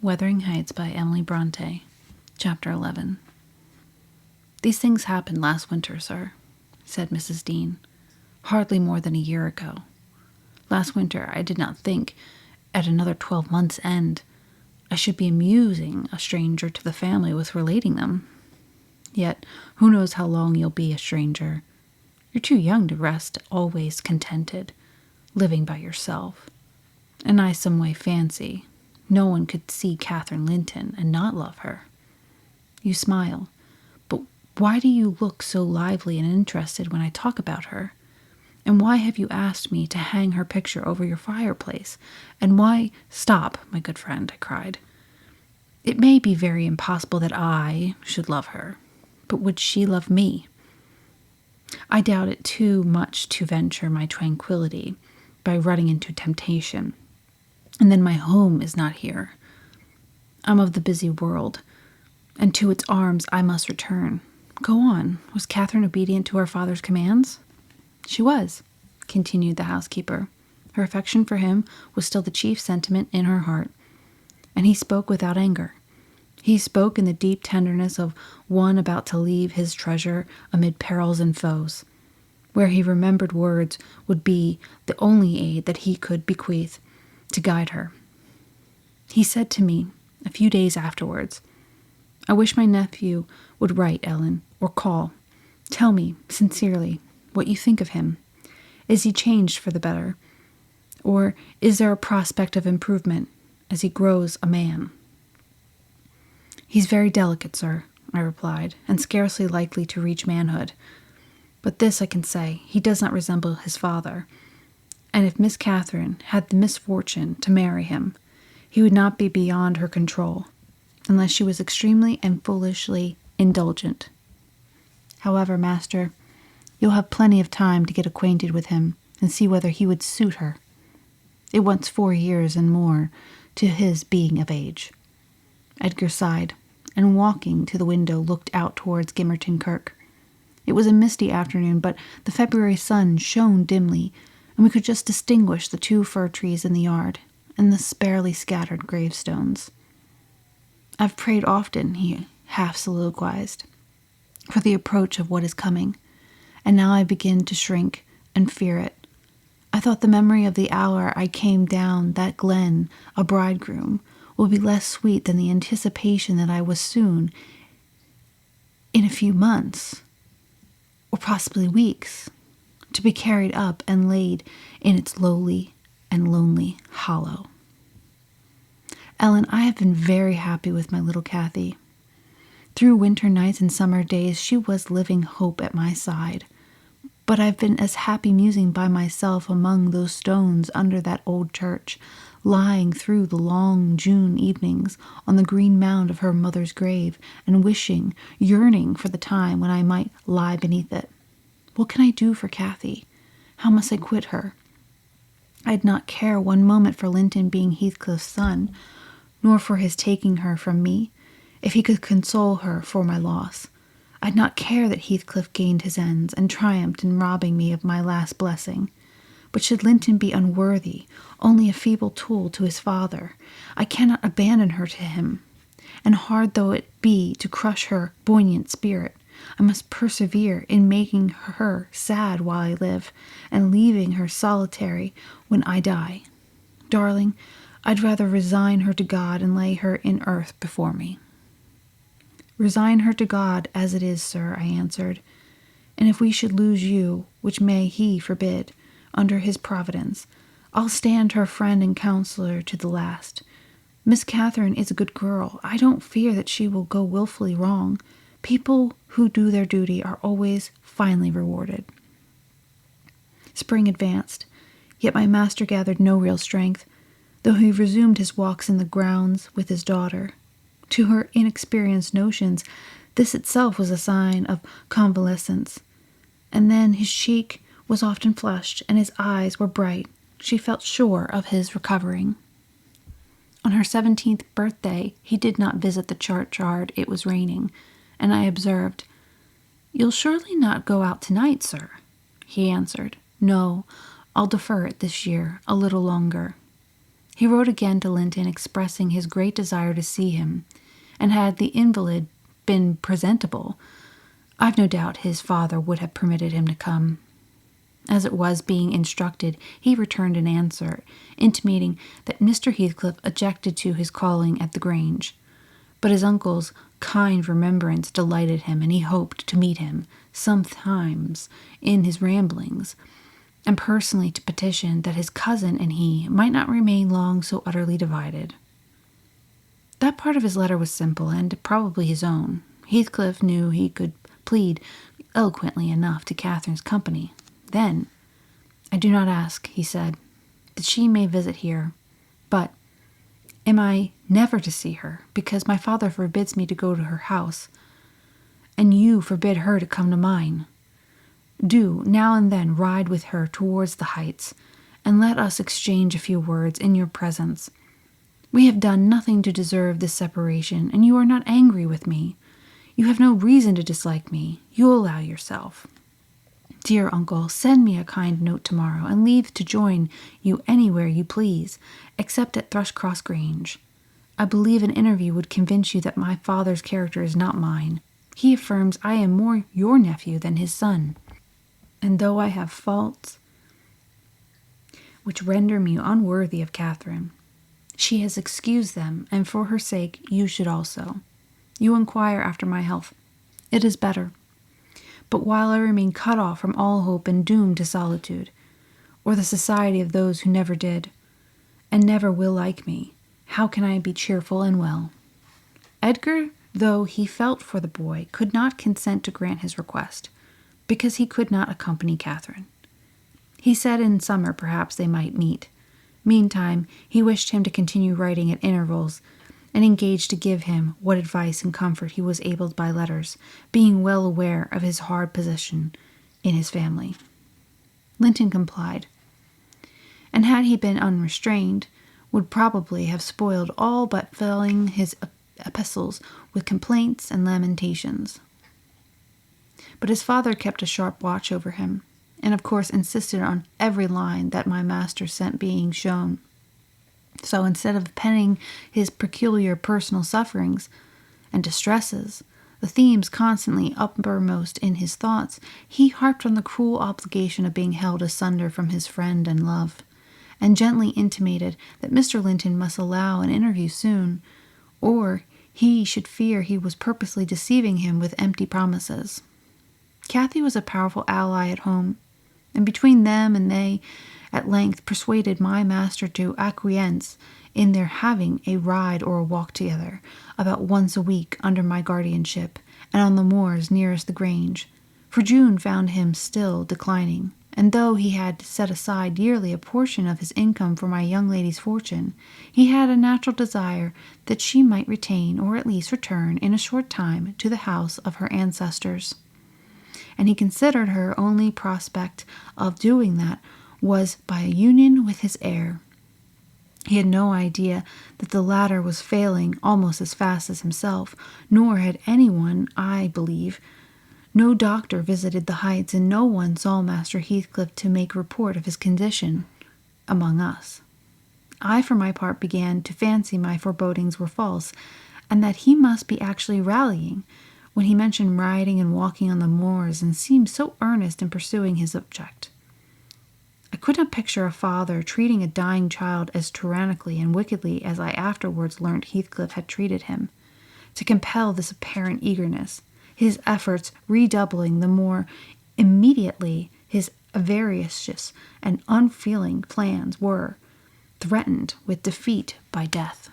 Wuthering Heights by Emily Brontë, Chapter 11. "These things happened last winter, sir," said Mrs. Dean, "hardly more than a year ago. Last winter I did not think, at another 12 months' end, I should be amusing a stranger to the family with relating them. Yet, who knows how long you'll be a stranger? You're too young to rest always contented, living by yourself. And I some way fancy no one could see Catherine Linton and not love her. You smile, but why do you look so lively and interested when I talk about her? And why have you asked me to hang her picture over your fireplace? And why—" "Stop, my good friend," I cried. "It may be very impossible that I should love her, but would she love me? I doubt it too much to venture my tranquility by running into temptation. And then my home is not here. I'm of the busy world, and to its arms I must return. Go on. Was Catherine obedient to her father's commands?" "She was," continued the housekeeper. "Her affection for him was still the chief sentiment in her heart, and he spoke without anger. He spoke in the deep tenderness of one about to leave his treasure amid perils and foes, where he remembered words would be the only aid that he could bequeath to guide her. He said to me a few days afterwards, 'I wish my nephew would write, Ellen, or call. Tell me, sincerely, what you think of him. Is he changed for the better? Or is there a prospect of improvement as he grows a man?' 'He's very delicate, sir,' I replied, 'and scarcely likely to reach manhood. But this I can say, he does not resemble his father. And if Miss Catherine had the misfortune to marry him, he would not be beyond her control, unless she was extremely and foolishly indulgent. However, master, you'll have plenty of time to get acquainted with him and see whether he would suit her. It wants 4 years and more to his being of age.' Edgar sighed, and walking to the window looked out towards Gimmerton Kirk. It was a misty afternoon, but the February sun shone dimly, and we could just distinguish the 2 fir trees in the yard and the sparely scattered gravestones. 'I've prayed often,' he half soliloquized, 'for the approach of what is coming, and now I begin to shrink and fear it. I thought the memory of the hour I came down that glen a bridegroom will be less sweet than the anticipation that I was soon, in a few months, or possibly weeks, to be carried up and laid in its lowly and lonely hollow. Ellen, I have been very happy with my little Cathy. Through winter nights and summer days she was living hope at my side, but I've been as happy musing by myself among those stones under that old church, lying through the long June evenings on the green mound of her mother's grave, and wishing, yearning for the time when I might lie beneath it. What can I do for Cathy? How must I quit her? I'd not care one moment for Linton being Heathcliff's son, nor for his taking her from me, if he could console her for my loss. I'd not care that Heathcliff gained his ends and triumphed in robbing me of my last blessing. But should Linton be unworthy, only a feeble tool to his father, I cannot abandon her to him. And hard though it be to crush her buoyant spirit, I must persevere in making her sad while I live, and leaving her solitary when I die. Darling, I'd rather resign her to God and lay her in earth before me.' 'Resign her to God as it is, sir,' I answered. 'And if we should lose you, which may he forbid, under his providence, I'll stand her friend and counselor to the last. Miss Catherine is a good girl. I don't fear that she will go wilfully wrong. People who do their duty are always finely rewarded.' Spring advanced, yet my master gathered no real strength, though he resumed his walks in the grounds with his daughter. To her inexperienced notions, this itself was a sign of convalescence. And then his cheek was often flushed, and his eyes were bright. She felt sure of his recovering. On her 17th birthday, he did not visit the churchyard. It was raining, and I observed, 'You'll surely not go out tonight, sir?' He answered, 'No, I'll defer it this year a little longer.' He wrote again to Linton expressing his great desire to see him, and had the invalid been presentable, I've no doubt his father would have permitted him to come. As it was, being instructed, he returned an answer, intimating that Mr. Heathcliff objected to his calling at the Grange, but his uncle's kind remembrance delighted him, and he hoped to meet him sometimes in his ramblings, and personally to petition that his cousin and he might not remain long so utterly divided. That part of his letter was simple, and probably his own. Heathcliff knew he could plead eloquently enough to Catherine's company. Then, I do not ask, he said, that she may visit here, but am I never to see her, because my father forbids me to go to her house, and you forbid her to come to mine? Do, now and then, ride with her towards the heights, and let us exchange a few words in your presence. We have done nothing to deserve this separation, and you are not angry with me. You have no reason to dislike me. You allow yourself. Dear uncle, send me a kind note tomorrow, and leave to join you anywhere you please, except at Thrushcross Grange. I believe an interview would convince you that my father's character is not mine. He affirms I am more your nephew than his son, and though I have faults which render me unworthy of Catherine, she has excused them, and for her sake you should also. You inquire after my health. It is better. But while I remain cut off from all hope and doomed to solitude, or the society of those who never did, and never will like me, how can I be cheerful and well? Edgar, though he felt for the boy, could not consent to grant his request, because he could not accompany Catherine. He said in summer perhaps they might meet. Meantime, he wished him to continue writing at intervals, and engaged to give him what advice and comfort he was able by letters, being well aware of his hard position in his family. Linton complied, and had he been unrestrained, would probably have spoiled all but filling his epistles with complaints and lamentations. But his father kept a sharp watch over him, and of course insisted on every line that my master sent being shown. So instead of penning his peculiar personal sufferings and distresses, the themes constantly uppermost in his thoughts, he harped on the cruel obligation of being held asunder from his friend and love, and gently intimated that Mr. Linton must allow an interview soon, or he should fear he was purposely deceiving him with empty promises. Cathy was a powerful ally at home, and between them and they at length persuaded my master to acquiesce in their having a ride or a walk together, about once a week under my guardianship, and on the moors nearest the Grange, for June found him still declining, and though he had set aside yearly a portion of his income for my young lady's fortune, he had a natural desire that she might retain, or at least return, in a short time to the house of her ancestors, and he considered her only prospect of doing that was by a union with his heir. He had no idea that the latter was failing almost as fast as himself, nor had anyone, I believe. No doctor visited the Heights, and no one saw Master Heathcliff to make report of his condition among us. I, for my part, began to fancy my forebodings were false, and that he must be actually rallying, when he mentioned riding and walking on the moors, and seemed so earnest in pursuing his object. I could not picture a father treating a dying child as tyrannically and wickedly as I afterwards learnt Heathcliff had treated him, to compel this apparent eagerness, his efforts redoubling the more immediately his avaricious and unfeeling plans were threatened with defeat by death.